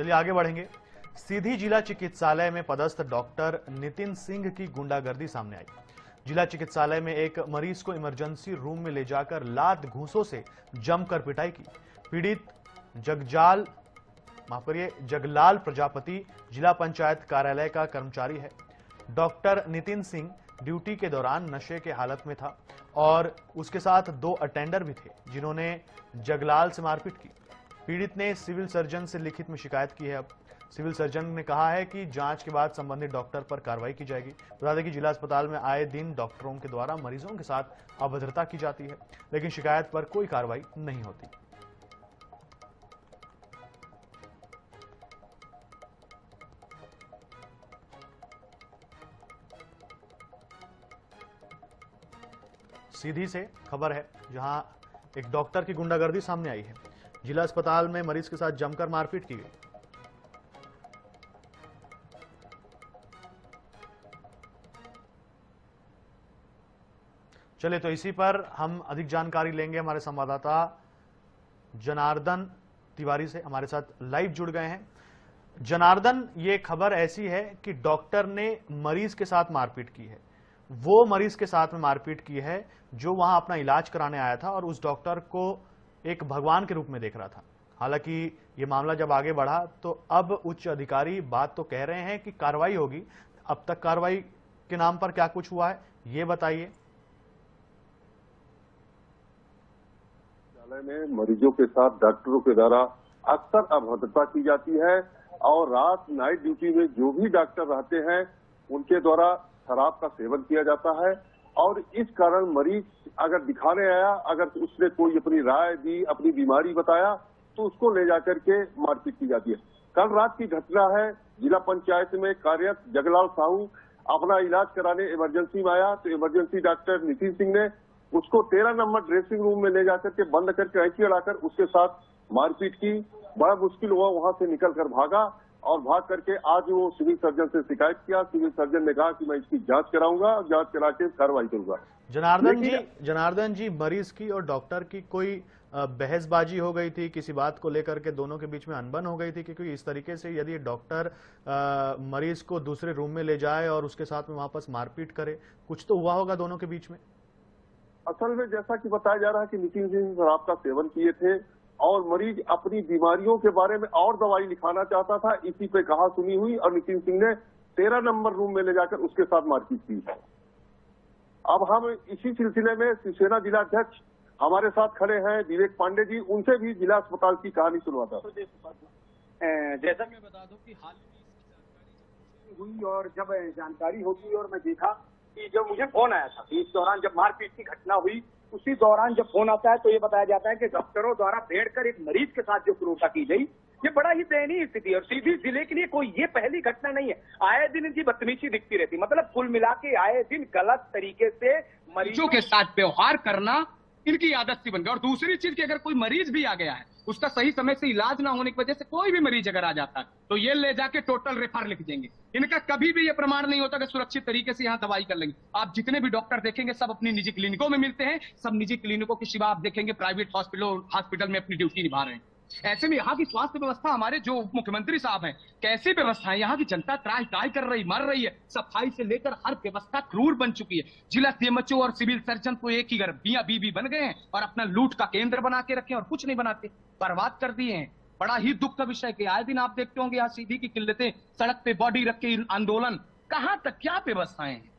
चलिए आगे बढ़ेंगे। सीधी जिला चिकित्सालय में पदस्थ डॉक्टर नितिन सिंह की गुंडागर्दी सामने आई। जिला चिकित्सालय में एक मरीज को इमरजेंसी रूम में ले जाकर लात घूंसों से जमकर पिटाई की। पीड़ित जगलाल प्रजापति जिला पंचायत कार्यालय का कर्मचारी है। डॉक्टर नितिन सिंह ड्यूटी के दौरान नशे के हालत में था और उसके साथ 2 अटेंडर भी थे जिन्होंने जगलाल से मारपीट की। पीड़ित ने सिविल सर्जन से लिखित में शिकायत की है। अब सिविल सर्जन ने कहा है कि जांच के बाद संबंधित डॉक्टर पर कार्रवाई की जाएगी। बता दें कि जिला अस्पताल में आए दिन डॉक्टरों के द्वारा मरीजों के साथ अभद्रता की जाती है, लेकिन शिकायत पर कोई कार्रवाई नहीं होती। सीधी से खबर है, जहां एक डॉक्टर की गुंडागर्दी सामने आई है। जिला अस्पताल में मरीज के साथ जमकर मारपीट की गई। चलिए तो इसी पर हम अधिक जानकारी लेंगे। हमारे संवाददाता जनार्दन तिवारी से हमारे साथ लाइव जुड़ गए हैं। जनार्दन, ये खबर ऐसी है कि डॉक्टर ने मरीज के साथ मारपीट की है। वो मरीज के साथ में मारपीट की है जो वहां अपना इलाज कराने आया था और उस डॉक्टर को एक भगवान के रूप में देख रहा था। हालांकि ये मामला जब आगे बढ़ा तो अब उच्च अधिकारी बात तो कह रहे हैं कि कार्रवाई होगी। अब तक कार्रवाई के नाम पर क्या कुछ हुआ है, ये बताइए। में मरीजों के साथ डॉक्टरों के द्वारा अक्सर अभद्रता की जाती है और रात नाइट ड्यूटी में जो भी डॉक्टर रहते हैं उनके द्वारा शराब का सेवन किया जाता है और इस कारण मरीज अगर दिखाने आया, अगर उसने कोई अपनी राय दी, अपनी बीमारी बताया तो उसको ले जाकर के मारपीट की जाती है। कल रात की घटना है, जिला पंचायत में कार्यरत जगलाल साहू अपना इलाज कराने इमरजेंसी में आया तो इमरजेंसी डॉक्टर नितिन सिंह ने उसको 13 नंबर ड्रेसिंग रूम में ले जाकर के बंद करके ऐसी अड़ाकर उसके साथ मारपीट की। बड़ा मुश्किल हुआ, वहां से निकल कर भागा और भाग करके आज वो सिविल सर्जन से शिकायत किया। सिविल सर्जन ने कहा कि मैं इसकी जांच कराऊंगा, जांच करा के कार्रवाई करूंगा। जनार्दन जी, मरीज की और डॉक्टर की कोई बहसबाजी हो गई थी किसी बात को लेकर के? दोनों के बीच में अनबन हो गई थी? क्योंकि इस तरीके से यदि डॉक्टर मरीज को दूसरे रूम में ले जाए और उसके साथ में वापस मारपीट करे, कुछ तो हुआ होगा दोनों के बीच में। असल में जैसा कि बताया जा रहा है कि नितिन सिंह शराब का सेवन किए थे और मरीज अपनी बीमारियों के बारे में और दवाई लिखाना चाहता था। इसी पे कहा सुनी हुई और नितिन सिंह ने 13 नंबर रूम में ले जाकर उसके साथ मारपीट की। अब हम इसी सिलसिले में शिवसेना जिला अध्यक्ष हमारे साथ खड़े हैं विवेक पांडे जी, उनसे भी जिला अस्पताल की कहानी सुनवाता। जैसा मैं बता दूं कि हाल में हुई और जब जानकारी होगी और मैं देखा कि जब मुझे फोन आया था इस दौरान जब मारपीट की घटना हुई, उसी दौरान जब फोन आता है तो ये बताया जाता है कि डॉक्टरों द्वारा बैठकर एक मरीज के साथ जो क्रूरता की गई, ये बड़ा ही दयनीय स्थिति है। और सीधी जिले के लिए कोई ये पहली घटना नहीं है। आए दिन इनकी बदतमीजी दिखती रहती, मतलब कुल मिला के आए दिन गलत तरीके से मरीजों के साथ व्यवहार करना इनकी आदत सी बन गई। और दूसरी चीज कि अगर कोई मरीज भी आ गया है, उसका सही समय से इलाज ना होने की वजह से कोई भी मरीज अगर आ जाता है तो ये ले जाके टोटल रेफर लिख देंगे। इनका कभी भी ये प्रमाण नहीं होता कि सुरक्षित तरीके से यहाँ दवाई कर लेंगे। आप जितने भी डॉक्टर देखेंगे सब अपनी निजी क्लिनिकों में मिलते हैं, सब निजी क्लिनिकों के सिवा आप देखेंगे प्राइवेट हॉस्पिटल में अपनी ड्यूटी निभा रहे हैं। ऐसे में यहाँ की स्वास्थ्य व्यवस्था, हमारे जो उप मुख्यमंत्री साहब हैं, कैसी व्यवस्था है? यहाँ की जनता त्राही त्राही कर रही, मर रही है। सफाई से लेकर हर व्यवस्था क्रूर बन चुकी है। जिला सीएमएचओ और सिविल सर्जन तो एक ही घर बिया बीबी बन गए हैं और अपना लूट का केंद्र बना के रखे और कुछ नहीं बनाते, बर्बाद कर दिए हैं। बड़ा ही दुख का विषय कि आए दिन आप देखते होंगे यहाँ सीधी की किल्लतें, सड़क पे बॉडी रख के आंदोलन, कहां तक क्या व्यवस्थाएं हैं?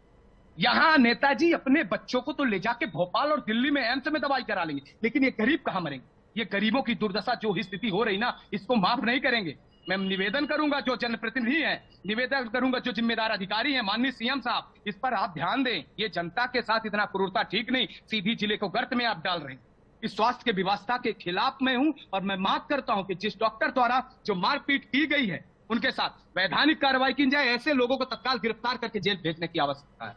यहाँ नेताजी अपने बच्चों को तो ले जाके भोपाल और दिल्ली में एम्स में दवाई करा लेंगे, लेकिन ये गरीब कहां मरेंगे? ये गरीबों की दुर्दशा जो ही स्थिति हो रही ना, इसको माफ नहीं करेंगे। मैं निवेदन करूंगा जो जनप्रतिनिधि है, निवेदन करूंगा जो जिम्मेदार अधिकारी है, माननीय सीएम साहब, इस पर आप ध्यान दें। ये जनता के साथ इतना क्रूरता ठीक नहीं। सीधी जिले को गर्त में आप डाल रहे हैं। इस स्वास्थ्य की व्यवस्था के खिलाफ मैं हूं और मैं मांग करता हूं कि जिस डॉक्टर द्वारा जो मारपीट की गई है उनके साथ वैधानिक कार्रवाई की जाए। ऐसे लोगों को तत्काल गिरफ्तार करके जेल भेजने की आवश्यकता है।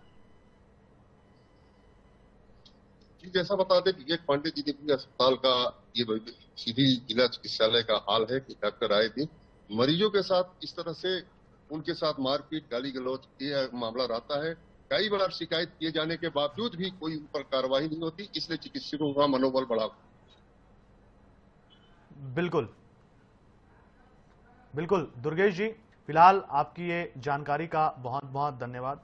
जैसा बता दें विवेक पांडे जी ने अस्पताल का ये सीधी जिला चिकित्सालय का हाल है कि डॉक्टर आए थे मरीजों के साथ इस तरह से उनके साथ मारपीट गाली गलौज ये मामला रहता है। कई बार शिकायत किए जाने के बावजूद भी कोई उन पर कार्रवाई नहीं होती, इसलिए चिकित्सकों का मनोबल बढ़ा। बिल्कुल बिल्कुल दुर्गेश जी, फिलहाल आपकी ये जानकारी का बहुत बहुत धन्यवाद।